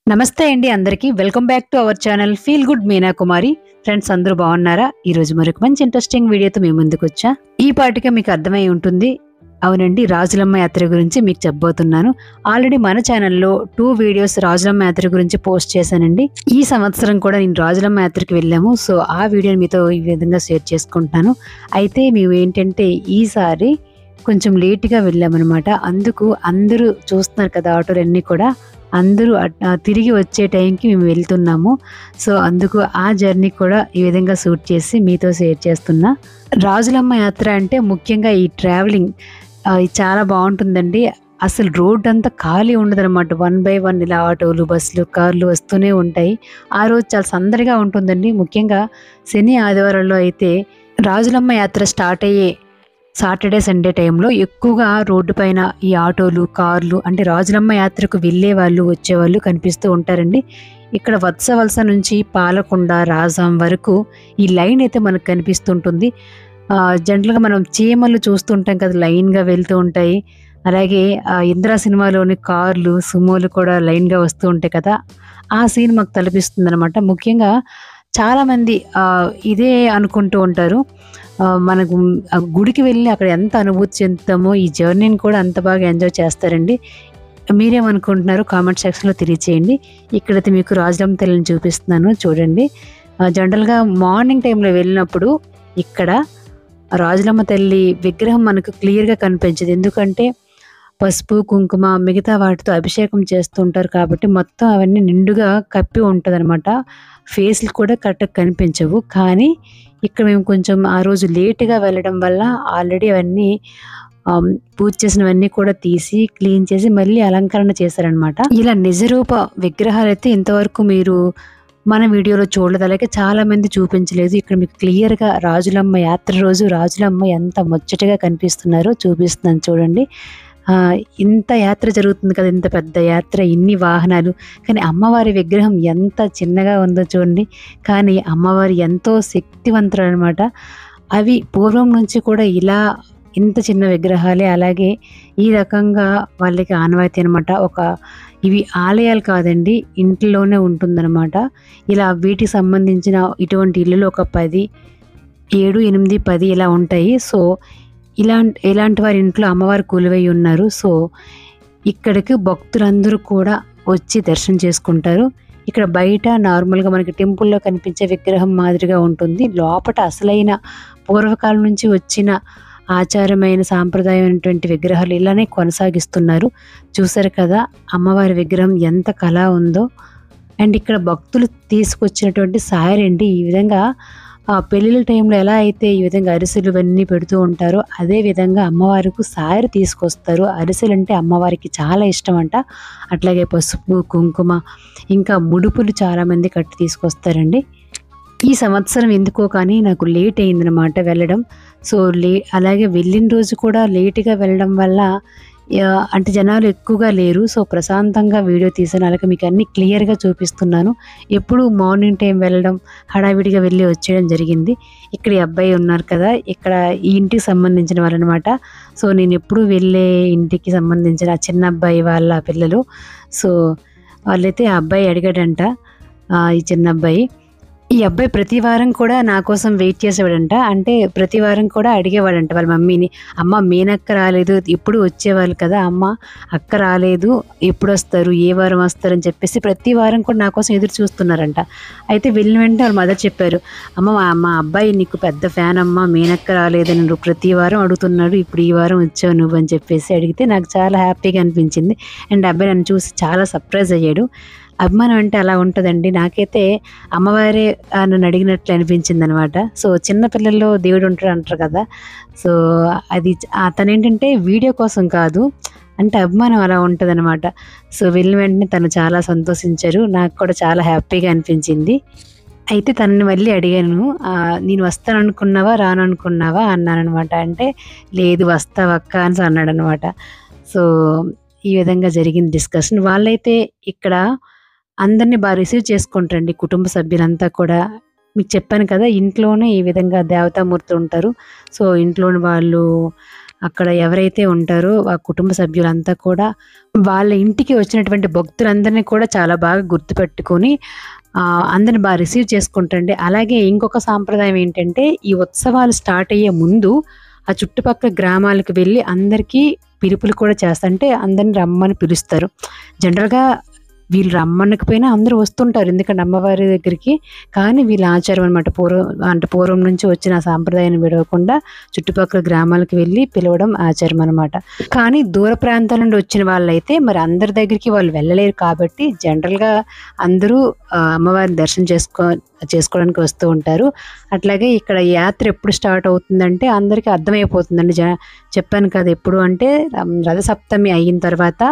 నమస్తే అండి అందరికీ. Welcome back to our channel feel good Meena Kumari. Friends అందరూ బాగున్నారా? ఈరోజు మరొక మంచి ఇంట్రెస్టింగ్ వీడియోతో మీ ముందుకు వచ్చా. ఈ పాటిగా మీకు అర్థమై ఉంటుంది. అవునండి, రాజులమ్మ యాత్ర గురించి మీకు చెప్పబోతున్నాను. ఆల్రెడీ మన ఛానల్లో 2 వీడియోస్ రాజులమ్మ యాత్ర గురించి పోస్ట్ చేశానండి. ఈ సంవత్సరం కూడా నేను రాజులమ్మ యాత్రకి వెళ్ళాము. సో ఆ వీడియోని మీతో ఈ విధంగా షేర్ చేసుకుంటున్నాను. అయితే మేము ఏంటంటే ఈసారి కొంచెం లేట్గా వెళ్ళామన్నమాట. అందుకు అందరూ చూస్తున్నారు కదా, ఆటోలన్నీ కూడా అందరూ తిరిగి వచ్చే టైంకి మేము వెళ్తున్నాము. సో అందుకు ఆ జర్నీ కూడా ఈ విధంగా షూట్ చేసి మీతో షేర్ చేస్తున్నా. రాజులమ్మ యాత్ర అంటే ముఖ్యంగా ఈ ట్రావెలింగ్ చాలా బాగుంటుందండి. అసలు రోడ్ అంతా ఖాళీ ఉండదన్నమాట. 1 by 1 ఇలా ఆటోలు, బస్సులు, కార్లు వస్తూనే ఉంటాయి. ఆ రోజు చాలా సందడిగా ఉంటుందండి. ముఖ్యంగా శని ఆదివారాల్లో అయితే రాజులమ్మ యాత్ర స్టార్ట్ అయ్యే సాటర్డే సండే టైంలో ఎక్కువగా రోడ్డు పైన ఈ ఆటోలు, కార్లు అంటే రాజులమ్మ యాత్రకు వెళ్ళే వాళ్ళు, వచ్చేవాళ్ళు కనిపిస్తూ ఉంటారండి. ఇక్కడ వత్సవలస నుంచి పాలకొండ, రాజాం వరకు ఈ లైన్ అయితే మనకు కనిపిస్తుంటుంది. జనరల్గా మనం చీమలు చూస్తుంటాం కదా, లైన్గా వెళ్తూ ఉంటాయి. అలాగే ఇంద్రా సినిమాలోని కార్లు, సుమోలు కూడా లైన్గా వస్తూ ఉంటాయి కదా, ఆ సీన్ మాకు తలపిస్తుంది అనమాట. ముఖ్యంగా చాలామంది ఇదే అనుకుంటూ ఉంటారు. మనకు గుడికి వెళ్ళి అక్కడ ఎంత అనుభూతి చెందుతామో ఈ జర్నీని కూడా అంత బాగా ఎంజాయ్ చేస్తారండి. మీరేమనుకుంటున్నారో కామెంట్ సెక్షన్లో తెలియచేయండి. ఇక్కడైతే మీకు రాజులమ్మ తల్లిని చూపిస్తున్నాను చూడండి. జనరల్గా మార్నింగ్ టైంలో వెళ్ళినప్పుడు ఇక్కడ రాజులమ్మ తల్లి విగ్రహం మనకు క్లియర్గా కనిపించదు. ఎందుకంటే పసుపు, కుంకుమ మిగతా వాటితో అభిషేకం చేస్తుంటారు కాబట్టి మొత్తం అవన్నీ నిండుగా కప్పి ఉంటుంది అనమాట. ఫేస్లు కూడా కరెక్ట్గా కనిపించవు. కానీ ఇక్కడ మేము కొంచెం ఆ రోజు లేటుగా వెళ్ళడం వల్ల ఆల్రెడీ అవన్నీ పూజ చేసినవన్నీ కూడా తీసి క్లీన్ చేసి మళ్ళీ అలంకరణ చేశారనమాట. ఇలా నిజరూప విగ్రహాలు అయితే ఇంతవరకు మీరు మన వీడియోలో చూడలేదు, అలాగే చాలామంది చూపించలేదు. ఇక్కడ మీకు క్లియర్గా రాజులమ్మ యాత్ర రోజు రాజులమ్మ ఎంత ముచ్చటగా కనిపిస్తున్నారో చూపిస్తున్నాను చూడండి. ఇంత యాత్ర జరుగుతుంది కదా, ఇంత పెద్ద యాత్ర, ఇన్ని వాహనాలు, కానీ అమ్మవారి విగ్రహం ఎంత చిన్నగా ఉందో చూడండి. కానీ అమ్మవారి ఎంతో శక్తివంతులు అనమాట. అవి పూర్వం నుంచి కూడా ఇలా ఇంత చిన్న విగ్రహాలే అలాగే ఈ రకంగా వాళ్ళకి ఆనవాయితీ అనమాట. ఇవి ఆలయాలు కాదండి, ఇంట్లోనే ఉంటుందన్నమాట. ఇలా వీటికి సంబంధించిన ఇటువంటి ఇల్లులు ఒక 10, 7, 8, 10 ఇలా ఉంటాయి. సో ఇలాంటి వారి ఇంట్లో అమ్మవారు కొలువై ఉన్నారు. సో ఇక్కడికి భక్తులందరూ కూడా వచ్చి దర్శనం చేసుకుంటారు. ఇక్కడ బయట నార్మల్గా మనకి టెంపుల్లో కనిపించే విగ్రహం మాదిరిగా ఉంటుంది. లోపల అసలైన పూర్వకాలం నుంచి వచ్చిన ఆచారమైన సాంప్రదాయమైనటువంటి విగ్రహాలు ఇలానే కొనసాగిస్తున్నారు. చూసారు కదా అమ్మవారి విగ్రహం ఎంత కళ ఉందో. అండ్ ఇక్కడ భక్తులు తీసుకొచ్చినటువంటి సాయరండి. ఈ విధంగా పెళ్ళిళ్ళ టైంలో ఎలా అయితే ఈ విధంగా అరిసెలు ఇవన్నీ పెడుతూ ఉంటారో అదే విధంగా అమ్మవారికి సాయరు తీసుకొస్తారు. అరిసెలు అంటే అమ్మవారికి చాలా ఇష్టం అంట. అట్లాగే పసుపు, కుంకుమ, ఇంకా ముడుపులు చాలామంది కట్టి తీసుకొస్తారండి. ఈ సంవత్సరం ఎందుకో కానీ నాకు లేట్ అయిందనమాట వెళ్ళడం. సో అలాగే వెళ్ళిన రోజు కూడా లేటుగా వెళ్ళడం వల్ల అంటే జనాలు ఎక్కువగా లేరు. సో ప్రశాంతంగా వీడియో తీసాను, అలాగే మీకు అన్నీ క్లియర్గా చూపిస్తున్నాను. ఎప్పుడు మార్నింగ్ టైం వెళ్ళడం, హడావిడిగా వెళ్ళి వచ్చేయడం జరిగింది. ఇక్కడ ఈ అబ్బాయి ఉన్నారు కదా, ఇక్కడ ఈ ఇంటికి సంబంధించిన వాళ్ళు అనమాట. సో నేను ఎప్పుడు వెళ్ళే ఇంటికి సంబంధించిన చిన్న అబ్బాయి వాళ్ళ పిల్లలు. సో వాళ్ళైతే ఆ అబ్బాయి అడిగాడంట, ఈ చిన్న అబ్బాయి. ఈ అబ్బాయి ప్రతి వారం కూడా నా కోసం వెయిట్ చేసేవాడంట. అంటే ప్రతి వారం కూడా అడిగేవాడంట వాళ్ళ మమ్మీని, అమ్మ మీనక్క రాలేదు, ఎప్పుడు వచ్చేవాళ్ళు కదా, అమ్మ అక్క రాలేదు, ఎప్పుడు వస్తారు, ఏ వారం వస్తారు అని చెప్పేసి ప్రతి వారం కూడా నా కోసం ఎదురు చూస్తున్నారంట. అయితే వెళ్ళిన వెంటనే వాళ్ళ మదర్ చెప్పారు, అమ్మ మా అబ్బాయి నీకు పెద్ద ఫ్యాన్ అమ్మ, మీనక్క రాలేదని నువ్వు ప్రతి వారం అడుగుతున్నాడు, ఇప్పుడు ఈ వారం వచ్చావు నువ్వు అని చెప్పేసి అడిగితే నాకు చాలా హ్యాపీగా అనిపించింది. అండ్ అబ్బాయి నన్ను చూసి చాలా సర్ప్రైజ్ అయ్యాడు. అభిమానం అంటే అలా ఉంటుందండి. నాకైతే అమ్మవారే నన్ను అడిగినట్లు అనిపించింది అనమాట. సో చిన్నపిల్లల్లో దేవుడు ఉంటాడు అంటారు కదా, సో అది అతనేంటంటే వీడియో కోసం కాదు, అంటే అభిమానం అలా ఉంటుంది అనమాట. సో వెళ్ళిన వెంటనే తను చాలా సంతోషించారు, నాకు కూడా చాలా హ్యాపీగా అనిపించింది. అయితే తనని మళ్ళీ అడిగాను, నేను వస్తాను అనుకున్నావా రాననుకున్నావా అన్నానమాట. అంటే లేదు వస్తావక్క అని అన్నాడు అనమాట. సో ఈ విధంగా జరిగింది డిస్కషన్. వాళ్ళైతే ఇక్కడ అందరినీ బాగా రిసీవ్ చేసుకుంటారండి, కుటుంబ సభ్యులంతా కూడా. మీకు చెప్పాను కదా ఇంట్లోనే ఈ విధంగా దేవతామూర్తులు ఉంటారు. సో ఇంట్లోని వాళ్ళు అక్కడ ఎవరైతే ఉంటారో ఆ కుటుంబ సభ్యులంతా కూడా వాళ్ళ ఇంటికి వచ్చినటువంటి భక్తులందరినీ కూడా చాలా బాగా గుర్తుపెట్టుకొని అందరిని బాగా రిసీవ్ చేసుకుంటండి. అలాగే ఇంకొక సాంప్రదాయం ఏంటంటే ఈ ఉత్సవాలు స్టార్ట్ అయ్యే ముందు ఆ చుట్టుపక్కల గ్రామాలకు వెళ్ళి అందరికీ పిలుపులు కూడా చేస్తంటే అందరిని రమ్మని పిలుస్తారు. జనరల్గా వీళ్ళు రమ్మనకపోయినా అందరూ వస్తుంటారు, ఎందుకంటే అమ్మవారి దగ్గరికి. కానీ వీళ్ళ ఆచారం అనమాట, పూర్వం నుంచి వచ్చిన సాంప్రదాయాన్ని విడవకుండా చుట్టుపక్కల గ్రామాలకు వెళ్ళి పిలవడం ఆచారం అనమాట. కానీ దూర ప్రాంతాల నుండి వచ్చిన వాళ్ళైతే మరి అందరి దగ్గరికి వాళ్ళు వెళ్ళలేరు కాబట్టి జనరల్గా అందరూ అమ్మవారిని దర్శనం చేసుకోవడానికి వస్తూ ఉంటారు. అట్లాగే ఇక్కడ యాత్ర ఎప్పుడు స్టార్ట్ అవుతుందంటే అందరికీ అర్థమైపోతుందండి. చెప్పాను కదా, ఎప్పుడు అంటే రథసప్తమి అయిన తర్వాత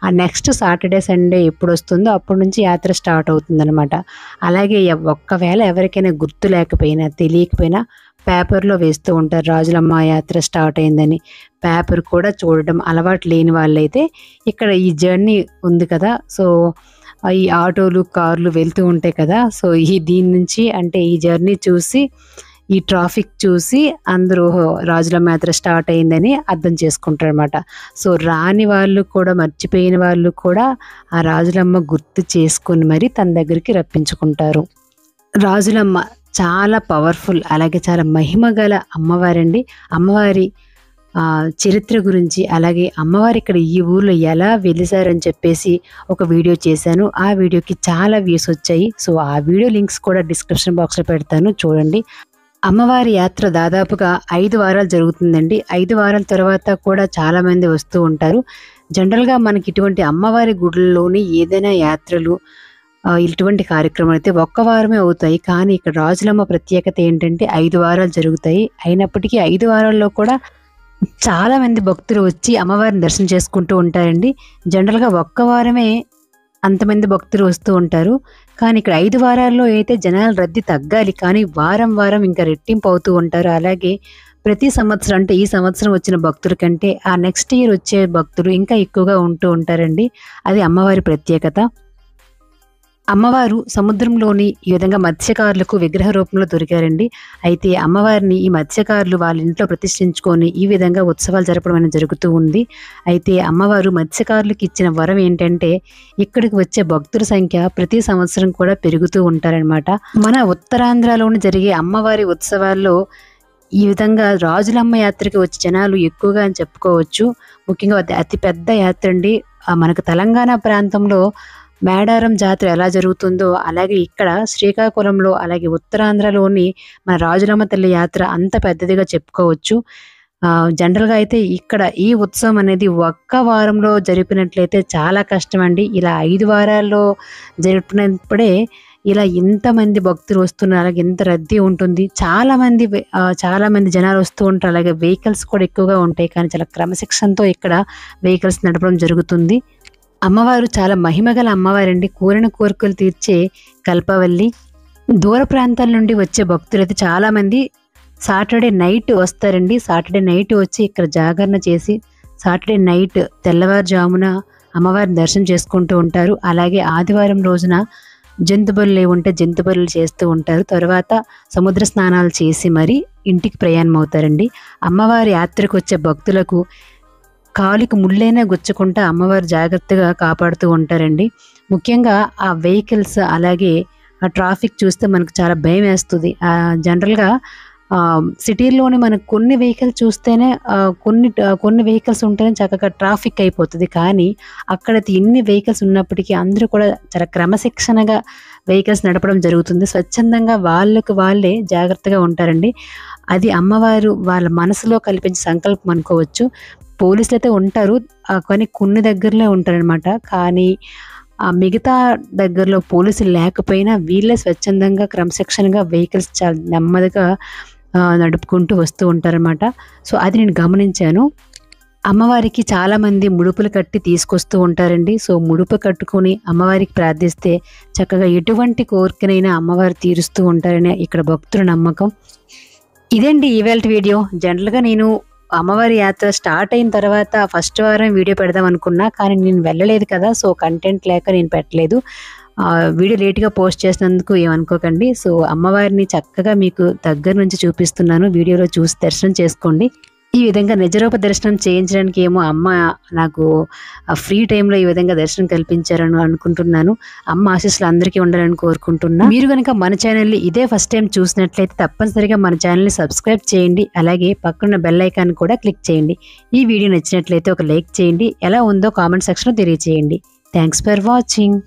ఆ నెక్స్ట్ సాటర్డే సండే ఎప్పుడు వస్తుందో అప్పటి నుంచి యాత్ర స్టార్ట్ అవుతుందన్నమాట. అలాగే ఒక్కవేళ ఎవరికైనా గుర్తు లేకపోయినా తెలియకపోయినా పేపర్లో వేస్తూ ఉంటారు రాజులమ్మ యాత్ర స్టార్ట్ అయిందని. పేపర్ కూడా చూడడం అలవాటు లేని వాళ్ళైతే ఇక్కడ ఈ జర్నీ ఉంది కదా, సో ఈ ఆటోలు కార్లు వెళ్తూ ఉంటాయి కదా, సో దీని నుంచి అంటే ఈ జర్నీ చూసి ఈ ట్రాఫిక్ చూసి అందరూ రాజులమ్మ యాత్ర స్టార్ట్ అయిందని అర్థం చేసుకుంటారు అనమాట. సో రాని వాళ్ళు కూడా, మర్చిపోయిన వాళ్ళు కూడా ఆ రాజులమ్మ గుర్తు చేసుకుని మరి తన దగ్గరికి రప్పించుకుంటారు. రాజులమ్మ చాలా పవర్ఫుల్, అలాగే చాలా మహిమ గల అమ్మవారండి. అమ్మవారి చరిత్ర గురించి, అలాగే అమ్మవారు ఇక్కడ ఈ ఊర్లో ఎలా వెలిసారని చెప్పేసి ఒక వీడియో చేశాను. ఆ వీడియోకి చాలా వ్యూస్ వచ్చాయి. సో ఆ వీడియో లింక్స్ కూడా డిస్క్రిప్షన్ బాక్స్లో పెడతాను, చూడండి. అమ్మవారి యాత్ర దాదాపుగా 5 వారాలు జరుగుతుందండి. 5 వారాల తర్వాత కూడా చాలామంది వస్తూ ఉంటారు. జనరల్గా మనకి ఇటువంటి అమ్మవారి గుడుల్లోని ఏదైనా యాత్రలు ఇటువంటి కార్యక్రమాలు అయితే 1 వారమే అవుతాయి. కానీ ఇక్కడ రాజులమ్మ ప్రత్యేకత ఏంటంటే 5 వారాలు జరుగుతాయి. అయినప్పటికీ 5 వారాల్లో కూడా చాలామంది భక్తులు వచ్చి అమ్మవారిని దర్శనం చేసుకుంటూ ఉంటారండి. జనరల్గా 1 వారమే అంతమంది భక్తులు వస్తూ ఉంటారు. కానీ ఇక్కడ 5 వారాల్లో అయితే జనాల రద్దీ తగ్గాలి, కానీ వారం వారం ఇంకా రెట్టింపు అవుతూ ఉంటారు. అలాగే ప్రతి సంవత్సరం అంటే ఈ సంవత్సరం వచ్చిన భక్తుల కంటే ఆ నెక్స్ట్ ఇయర్ వచ్చే భక్తులు ఇంకా ఎక్కువగా ఉంటూ ఉంటారండి. అది అమ్మవారి ప్రత్యేకత. అమ్మవారు సముద్రంలోని ఈ విధంగా మత్స్యకారులకు విగ్రహ రూపంలో దొరికారండి. అయితే అమ్మవారిని ఈ మత్స్యకారులు వాళ్ళ ఇంట్లో ప్రతిష్ఠించుకొని ఈ విధంగా ఉత్సవాలు జరపడం అనేది జరుగుతూ ఉంది. అయితే అమ్మవారు మత్స్యకారులకు ఇచ్చిన వరం ఏంటంటే ఇక్కడికి వచ్చే భక్తుల సంఖ్య ప్రతి సంవత్సరం కూడా పెరుగుతూ ఉంటారనమాట. మన ఉత్తరాంధ్రలోని జరిగే అమ్మవారి ఉత్సవాల్లో ఈ విధంగా రాజులమ్మ యాత్రకి వచ్చే జనాలు ఎక్కువగా అని చెప్పుకోవచ్చు. ముఖ్యంగా అతి పెద్ద యాత్ర అండి. మనకు తెలంగాణ ప్రాంతంలో మేడారం జాతర ఎలా జరుగుతుందో అలాగే ఇక్కడ శ్రీకాకుళంలో, అలాగే ఉత్తరాంధ్రలోని మన రాజులమ్మ తల్లి యాత్ర అంత పెద్దదిగా చెప్పుకోవచ్చు. జనరల్గా అయితే ఇక్కడ ఈ ఉత్సవం అనేది 1 వారంలో జరిపినట్లయితే చాలా కష్టం అండి. ఇలా 5 వారాల్లో జరిపినప్పుడే ఇలా ఇంతమంది భక్తులు వస్తున్నారు, అలాగే ఎంత రద్దీ ఉంటుంది. చాలా మంది జనాలు వస్తూ ఉంటారు. అలాగే వెహికల్స్ కూడా ఎక్కువగా ఉంటాయి. కానీ చాలా క్రమశిక్షణతో ఇక్కడ వెహికల్స్ నడపడం జరుగుతుంది. అమ్మవారు చాలా మహిమగల అమ్మవారండి. కోరిన కోరికలు తీర్చే కల్పవల్లి. దూర ప్రాంతాల నుండి వచ్చే భక్తులైతే చాలామంది సాటర్డే నైట్ వస్తారండి. సాటర్డే నైట్ వచ్చి ఇక్కడ జాగరణ చేసి సాటర్డే నైట్ తెల్లవారుజామున అమ్మవారిని దర్శనం చేసుకుంటూ ఉంటారు. అలాగే ఆదివారం రోజున జంతుబలులు ఉంటే జంతుబలులు చేస్తూ ఉంటారు. తర్వాత సముద్ర స్నానాలు చేసి మరి ఇంటికి ప్రయాణం అవుతారండి. అమ్మవారి యాత్రకు వచ్చే భక్తులకు కాలికి ముళ్ళైనా గుచ్చకుండా అమ్మవారు జాగ్రత్తగా కాపాడుతూ ఉంటారండి. ముఖ్యంగా ఆ వెహికల్స్ అలాగే ఆ ట్రాఫిక్ చూస్తే మనకు చాలా భయం వేస్తుంది. జనరల్గా సిటీల్లోని మనకు కొన్ని వెహికల్స్ చూస్తేనే కొన్ని వెహికల్స్ ఉంటేనే చక్కగా ట్రాఫిక్ అయిపోతుంది. కానీ అక్కడ ఎన్ని వెహికల్స్ ఉన్నప్పటికీ అందరూ కూడా చాలా క్రమశిక్షణగా వెహికల్స్ నడపడం జరుగుతుంది. స్వచ్ఛందంగా వాళ్ళే జాగ్రత్తగా ఉంటారండి. అది అమ్మవారు వాళ్ళ మనసులో కల్పించే సంకల్పం అనుకోవచ్చు. పోలీసులు అయితే ఉంటారు, కానీ కొన్ని దగ్గరలో ఉంటారనమాట. కానీ మిగతా దగ్గరలో పోలీసులు లేకపోయినా వీళ్ళే స్వచ్ఛందంగా క్రమశిక్షణగా వెహికల్స్ చాలా నెమ్మదిగా నడుపుకుంటూ వస్తూ ఉంటారనమాట. సో అది నేను గమనించాను. అమ్మవారికి చాలామంది ముడుపులు కట్టి తీసుకొస్తూ ఉంటారండి. సో ముడుపు కట్టుకొని అమ్మవారికి ప్రార్థిస్తే చక్కగా ఎటువంటి కోరికనైనా అమ్మవారు తీరుస్తూ ఉంటారని ఇక్కడ భక్తుల నమ్మకం. ఇదండి ఇవాల్టి వీడియో. జనరల్గా నేను అమ్మవారి యాత్ర స్టార్ట్ అయిన తర్వాత ఫస్ట్ వారం వీడియో పెడదాం అనుకున్నా, కానీ నేను వెళ్ళలేదు కదా, సో కంటెంట్ లేక నేను పెట్టలేదు. వీడియో లేట్గా పోస్ట్ చేసినందుకు ఏమనుకోకండి. సో అమ్మవారిని చక్కగా మీకు దగ్గర నుంచి చూపిస్తున్నాను, వీడియోలో చూసి దర్శనం చేసుకోండి. ఈ విధంగా నిజరూప దర్శనం చేయించడానికి ఏమో అమ్మ నాకు ఫ్రీ టైంలో ఈ విధంగా దర్శనం కల్పించారని అనుకుంటున్నాను. అమ్మ ఆశీస్సులు అందరికీ ఉండాలని కోరుకుంటున్నా. మీరు కనుక మన ఛానల్ని ఇదే ఫస్ట్ టైం చూసినట్లయితే తప్పనిసరిగా మన ఛానల్ని సబ్స్క్రైబ్ చేయండి. అలాగే పక్కన బెల్ ఐకాన్ కూడా క్లిక్ చేయండి. ఈ వీడియో నచ్చినట్లయితే ఒక లైక్ చేయండి. ఎలా ఉందో కామెంట్ సెక్షన్లో తెలియజేయండి. Thanks for watching.